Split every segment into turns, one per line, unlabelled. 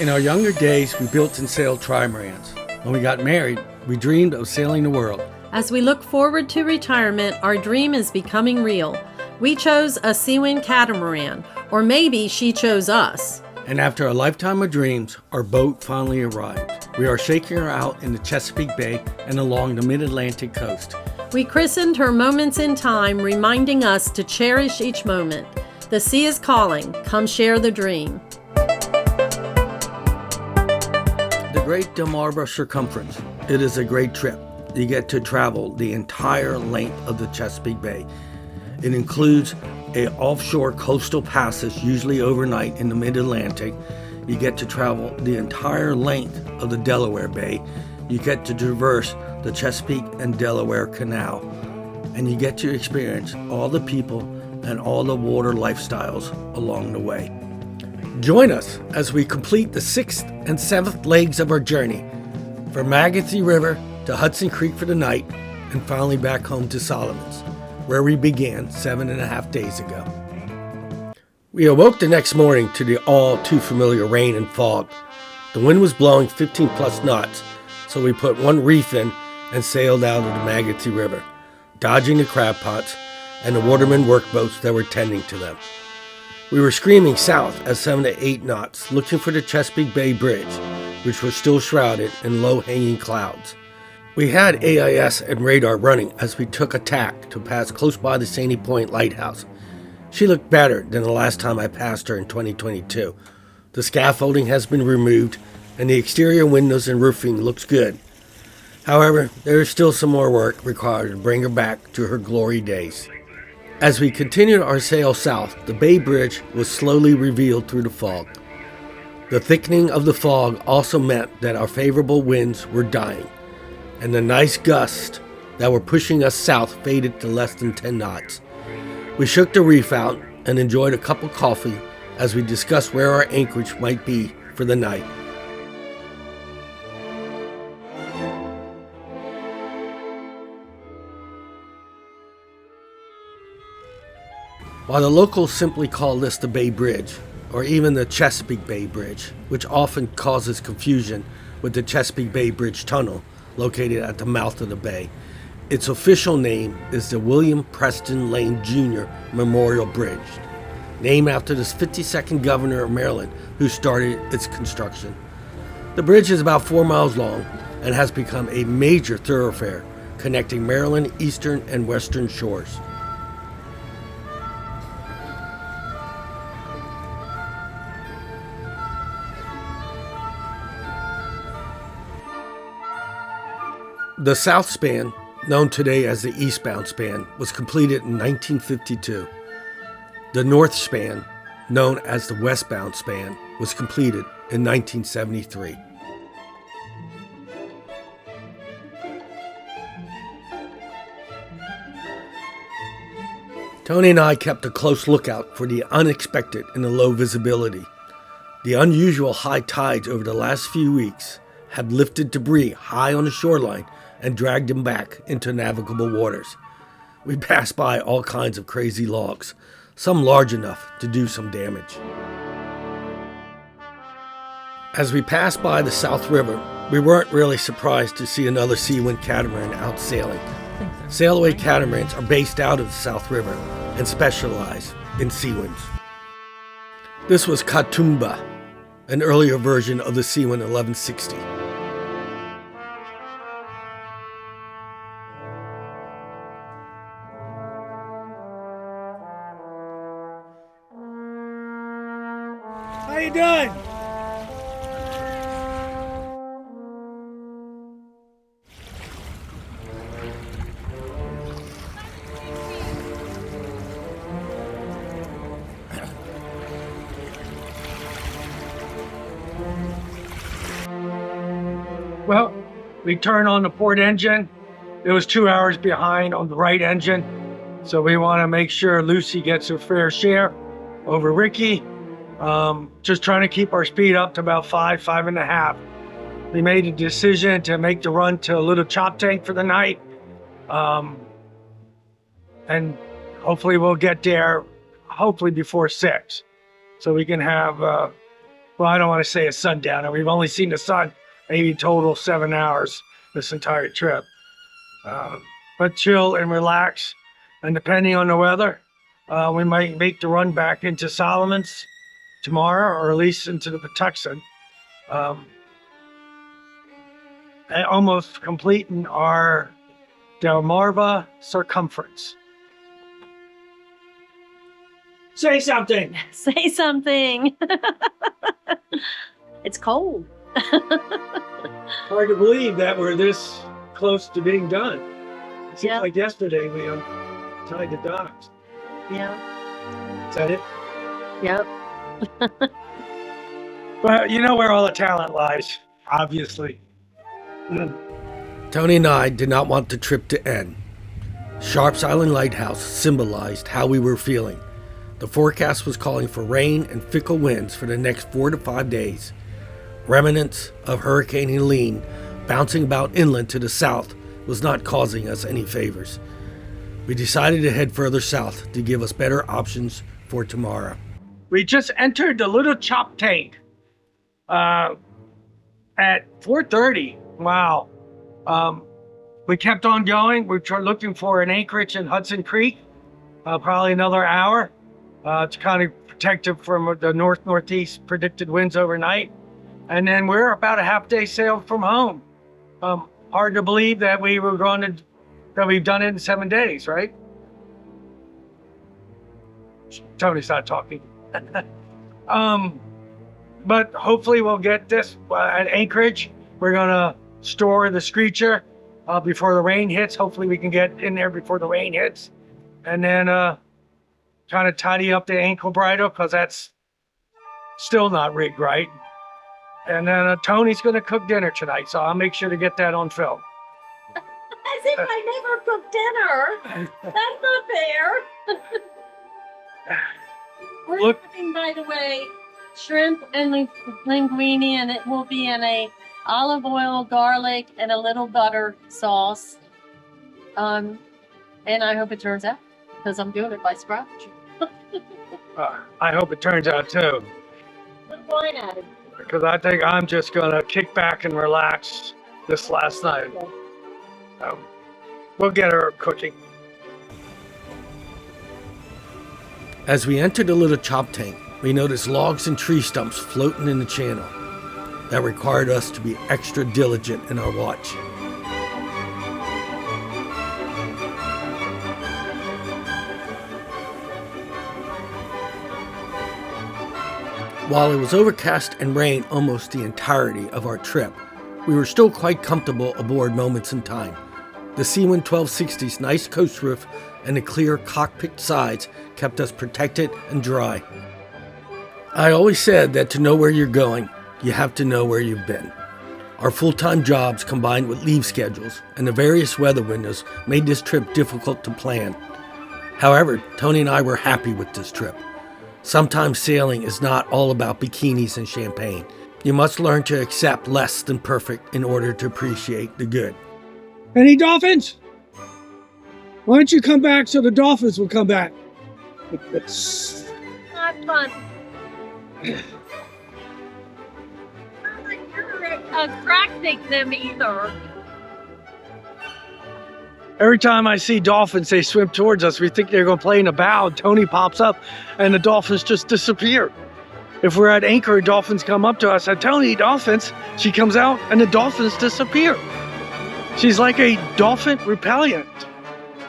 In our younger days, we built and sailed trimarans. When we got married, we dreamed of sailing the world.
As we look forward to retirement, our dream is becoming real. We chose a Seawind catamaran, or maybe she chose us.
And after a lifetime of dreams, our boat finally arrived. We are shaking her out in the Chesapeake Bay and along the mid-Atlantic coast.
We christened her Moments in Time, reminding us to cherish each moment. The sea is calling. Come share the dream.
The Great Delmarva Circumference. It is a great trip. You get to travel the entire length of the Chesapeake Bay. It includes an offshore coastal passage, usually overnight in the mid-Atlantic. You get to travel the entire length of the Delaware Bay. You get to traverse the Chesapeake and Delaware Canal. And you get to experience all the people and all the water lifestyles along the way. Join us as we complete the 6th and 7th legs of our journey, from Magothy River to Hudson Creek for the night, and finally back home to Solomon's, where we began 7.5 days ago. We awoke the next morning to the all too familiar rain and fog. The wind was blowing 15 plus knots, so we put one reef in and sailed out of the Magothy River, dodging the crab pots and the watermen workboats that were tending to them. We were screaming south at 7 to 8 knots, looking for the Chesapeake Bay Bridge, which was still shrouded in low-hanging clouds. We had AIS and radar running as we took a tack to pass close by the Sandy Point Lighthouse. She looked better than the last time I passed her in 2022. The scaffolding has been removed, and the exterior windows and roofing looks good. However, there is still some more work required to bring her back to her glory days. As we continued our sail south, the Bay Bridge was slowly revealed through the fog. The thickening of the fog also meant that our favorable winds were dying, and the nice gusts that were pushing us south faded to less than 10 knots. We shook the reef out and enjoyed a cup of coffee as we discussed where our anchorage might be for the night. While the locals simply call this the Bay Bridge, or even the Chesapeake Bay Bridge, which often causes confusion with the Chesapeake Bay Bridge Tunnel, located at the mouth of the bay, its official name is the William Preston Lane Jr. Memorial Bridge, named after the 52nd governor of Maryland who started its construction. The bridge is about 4 miles long and has become a major thoroughfare connecting Maryland eastern and western shores. The south span, known today as the eastbound span, was completed in 1952. The north span, known as the westbound span, was completed in 1973. Toni and I kept a close lookout for the unexpected in the low visibility. The unusual high tides over the last few weeks had lifted debris high on the shoreline and dragged them back into navigable waters. We passed by all kinds of crazy logs, some large enough to do some damage. As we passed by the South River, we weren't really surprised to see another Seawind catamaran out sailing. Sailaway catamarans are based out of the South River and specialize in Seawinds. This was Katoomba, an earlier version of the Seawind 1160. How you doing? Well, we turned on the port engine. It was 2 hours behind on the right engine. So we want to make sure Lucy gets her fair share over Ricky. Just trying to keep our speed up to about 5.5. We made a decision to make the run to Little Choptank for the night. And hopefully we'll get there, hopefully before 6. So we can have a
well, I don't want to say a sundowner. We've only seen the sun maybe total 7 hours this entire trip. But chill and relax. And depending on the weather, we might make the run back into Solomon's tomorrow, or at least into the Patuxent. And almost completing our Delmarva Circumference. Say something.
Say something. It's cold.
Hard to believe that we're this close to being done. It seems like yesterday we tied the dots.
Yeah.
Is that it?
Yep.
Well, you know where all the talent lies, obviously.
Toni and I did not want the trip to end. Sharp's Island Lighthouse symbolized how we were feeling. The forecast was calling for rain and fickle winds for the next 4 to 5 days. Remnants of Hurricane Helene bouncing about inland to the south was not causing us any favors. We decided to head further south to give us better options for tomorrow.
We just entered the Little Choptank at 4:30. Wow. We kept on going. We were looking for an anchorage in Hudson Creek, probably another hour to kind of protect it from the north-northeast predicted winds overnight. And then we're about a half-day sail from home. Hard to believe that we've done it in 7 days, right? Tony's not talking. But hopefully we'll get this at Anchorage. We're gonna store the Screecher before the rain hits. Hopefully we can get in there before the rain hits. And then kind of tidy up the ankle bridle, because that's still not rigged right. And then Tony's gonna cook dinner tonight, so I'll make sure to get that on film.
As if I never cooked dinner. That's not fair. We're having, by the way, shrimp and linguini, and it will be in a olive oil, garlic, and a little butter sauce. And I hope it turns out, because I'm doing it by scratch.
I hope it turns out too.
Put wine at it.
Because I think I'm just gonna kick back and relax this last night. We'll get her cooking.
As we entered the Little Choptank, we noticed logs and tree stumps floating in the channel. That required us to be extra diligent in our watch. While it was overcast and rained almost the entirety of our trip, we were still quite comfortable aboard moments in time. The Seawind 1260's nice coast roof and the clear cockpit sides kept us protected and dry. I always said that to know where you're going, you have to know where you've been. Our full-time jobs combined with leave schedules and the various weather windows made this trip difficult to plan. However, Toni and I were happy with this trip. Sometimes sailing is not all about bikinis and champagne. You must learn to accept less than perfect in order to appreciate the good.
Any dolphins? Why don't you come back so the dolphins will come back?
Not fun. Not like you're attracting them either.
Every time I see dolphins, they swim towards us. We think they're going to play in the bow. And Toni pops up, and the dolphins just disappear. If we're at anchor, dolphins come up to us. I tell Toni, dolphins. She comes out, and the dolphins disappear. She's like a dolphin repellent.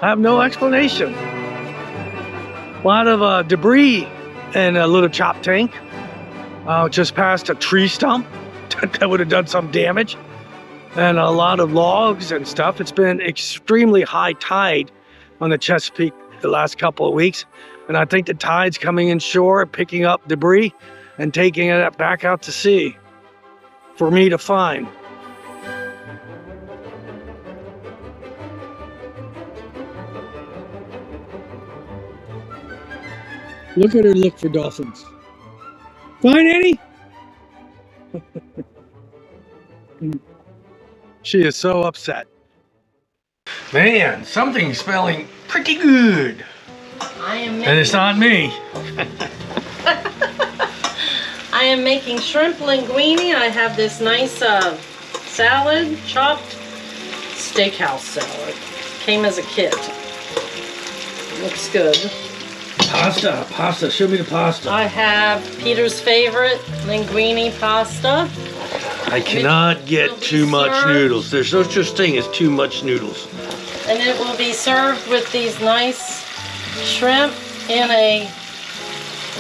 I have no explanation. A lot of debris in a Little Choptank. Just past a tree stump that would have done some damage. And a lot of logs and stuff. It's been extremely high tide on the Chesapeake the last couple of weeks. And I think the tide's coming inshore, picking up debris and taking it back out to sea for me to find. Look at her look for dolphins. Find any? She is so upset. Man, something's smelling pretty good.
I am
And it's not me.
I am making shrimp linguini. I have this nice salad, chopped steakhouse salad. Came as a kit. Looks good.
Pasta. Show me the pasta.
I have Peter's favorite linguini pasta.
I cannot get too much
served.
noodles. There's no such thing as too much noodles.
And it will be served with these nice shrimp in a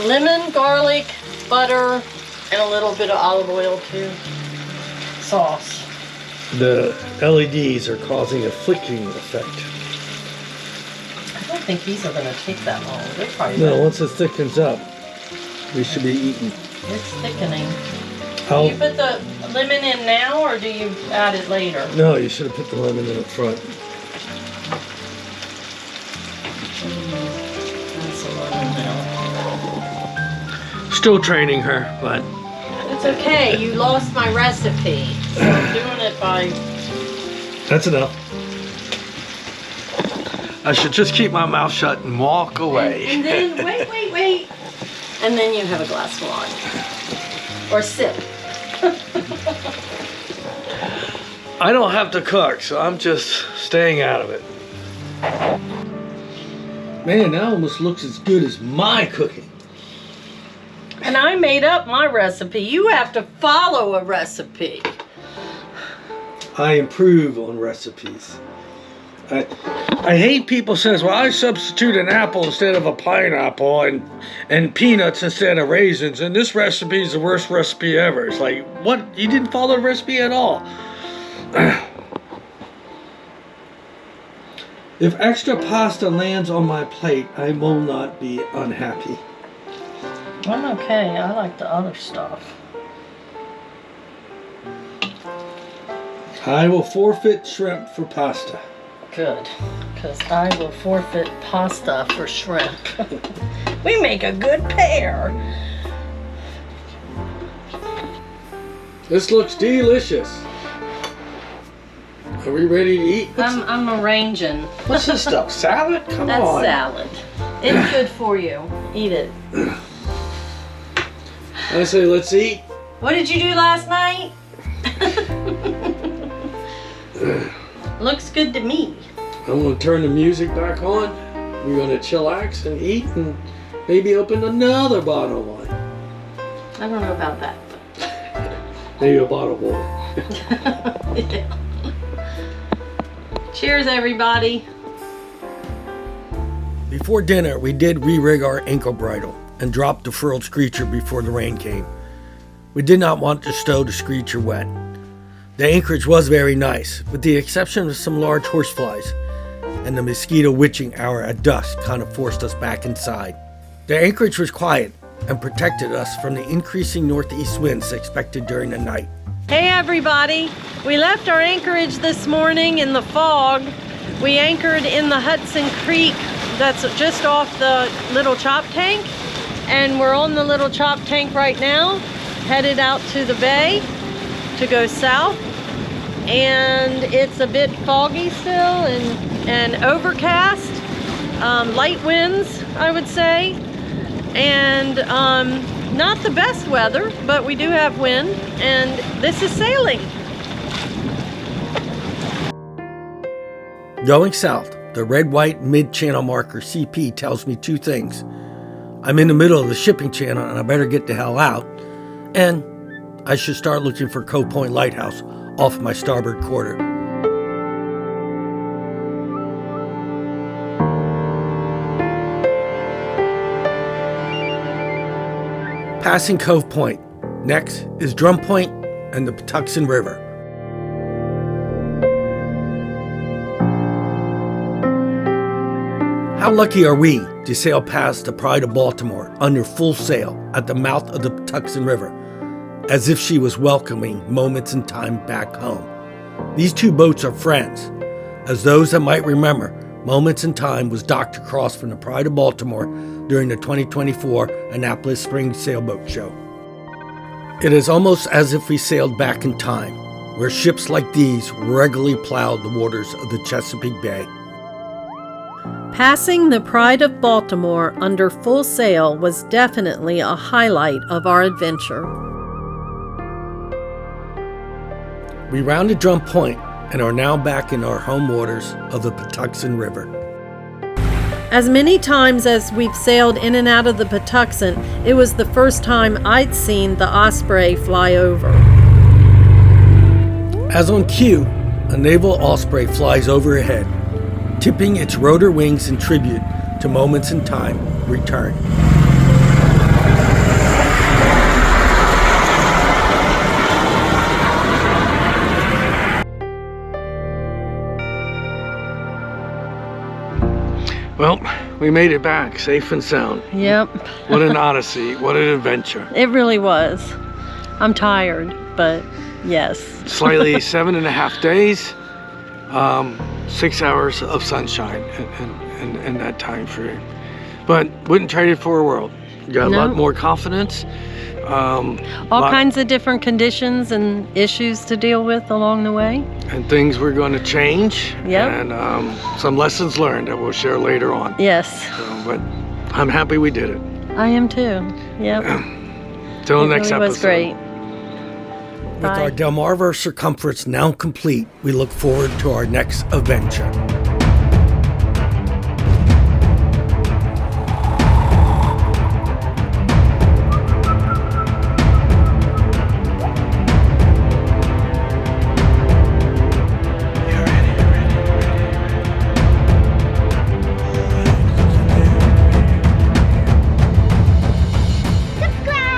lemon, garlic, butter, and a little bit of olive oil too. Sauce.
The LEDs are causing a flickering effect.
I don't think these are going to take that long. They're probably
No, once it thickens up, we should be eating.
It's thickening. Do
How?
you put the lemon in now or do you add it later?
No, you should have put the lemon in up front.
That's a lemon now.
Still training her, but
It's okay. You lost my recipe. So I'm doing it by...
that's enough. I should just keep my mouth shut and walk away.
And then, wait. And then you have a glass of wine. Or sip.
I don't have to cook, so I'm just staying out of it. Man, that almost looks as good as my cooking.
And I made up my recipe. You have to follow a recipe.
I improve on recipes. I hate people says, well, I substitute an apple instead of a pineapple and peanuts instead of raisins, and this recipe is the worst recipe ever. It's like, what? You didn't follow the recipe at all. If extra pasta lands on my plate, I will not be unhappy.
I'm okay. I like the other stuff.
I will forfeit shrimp for pasta.
Good, because I will forfeit pasta for shrimp. We make a good pair.
This looks delicious. Are we ready to eat?
I'm arranging.
What's this stuff? Salad? Come
That's
on.
salad. It's good for you. Eat it.
I say let's eat.
What did you do last night? Looks good to me.
I'm going to turn the music back on. We're going to chillax and eat and maybe open another bottle of wine.
I don't know about that.
Maybe a bottle of water.
Yeah. Cheers, everybody. Before dinner, we did re-rig our ankle bridle and dropped the furled screecher before the rain came. We did not want to stow the screecher wet. The anchorage was very nice, with the exception of some large horseflies, and the mosquito witching hour at dusk kind of forced us back inside. The anchorage was quiet and protected us from the increasing northeast winds expected during the night. Hey everybody! We left our anchorage this morning in the fog. We anchored in the Hudson Creek that's just off the Little Choptank, and we're on the Little Choptank right now, headed out to the bay to go south. And it's a bit foggy still and overcast, light winds, I would say, and not the best weather, but we do have wind, and this is sailing. Going south, the red-white mid-channel marker CP tells me two things. I'm in the middle of the shipping channel and I better get the hell out, and I should start looking for Cove Point Lighthouse off my starboard quarter. Passing Cove Point. Next is Drum Point and the Patuxent River. How lucky are we to sail past the Pride of Baltimore under full sail at the mouth of the Patuxent River, as if she was welcoming moments in time back home. These two boats are friends. As those that might remember, Moments in Time was docked across from the Pride of Baltimore during the 2024 Annapolis Spring Sailboat Show. It is almost as if we sailed back in time, where ships like these regularly plowed the waters of the Chesapeake Bay.
Passing the Pride of Baltimore under full sail was definitely a highlight of our adventure.
We rounded Drum Point and are now back in our home waters of the Patuxent River.
As many times as we've sailed in and out of the Patuxent, it was the first time I'd seen the osprey fly over.
As on cue, a naval osprey flies overhead, tipping its rotor wings in tribute to moments in time return.
Well, we made it back safe and sound.
Yep.
What an odyssey. What an adventure.
It really was. I'm tired, but yes.
Slightly 7.5 days, 6 hours of sunshine in that time frame. But wouldn't trade it for a world. Got a lot more confidence.
All kinds of different conditions and issues to deal with along the way.
And things were going to change.
Yep.
And some lessons learned that we'll share later on.
Yes.
But I'm happy we did it.
I am too. Yep.
Till the next
It
episode.
was great.
With
Bye.
our Delmarva Circumference now complete, we look forward to our next adventure.
Subscribe.